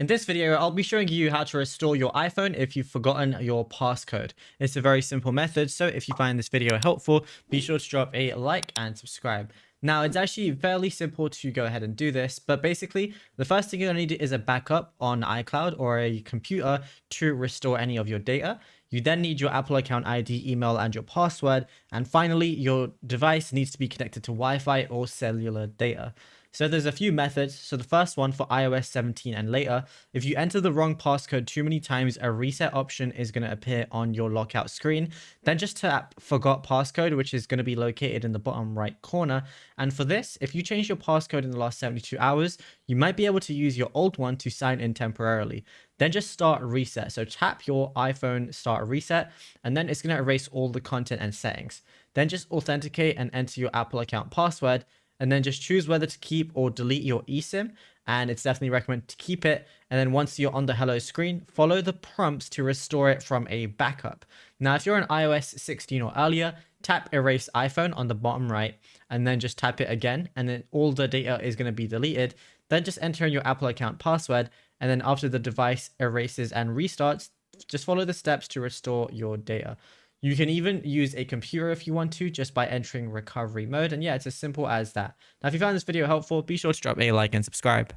In this video, I'll be showing you how to restore your iPhone if you've forgotten your passcode. It's a very simple method, so if you find this video helpful, be sure to drop a like and subscribe. Now, it's actually fairly simple to go ahead and do this, but basically, the first thing you're going to need is a backup on iCloud or a computer to restore any of your data. You then need your Apple account ID, email, and your password. And finally, your device needs to be connected to Wi-Fi or cellular data. So there's a few methods. So the first one for iOS 17 and later, if you enter the wrong passcode too many times, a reset option is going to appear on your lockout screen. Then just tap forgot passcode, which is going to be located in the bottom right corner. And for this, if you change your passcode in the last 72 hours, you might be able to use your old one to sign in temporarily. Then just start reset. So tap your iPhone start reset, and then it's going to erase all the content and settings. Then just authenticate and enter your Apple account password, and then just choose whether to keep or delete your eSIM. And it's definitely recommended to keep it. And then once you're on the hello screen, follow the prompts to restore it from a backup. Now, if you're on iOS 16 or earlier, tap erase iPhone on the bottom right, and then just tap it again, and then all the data is going to be deleted. Then just enter in your Apple account password, and then after the device erases and restarts, just follow the steps to restore your data. You can even use a computer if you want to, just by entering recovery mode. And yeah, it's as simple as that. Now, if you found this video helpful, be sure to drop a like and subscribe.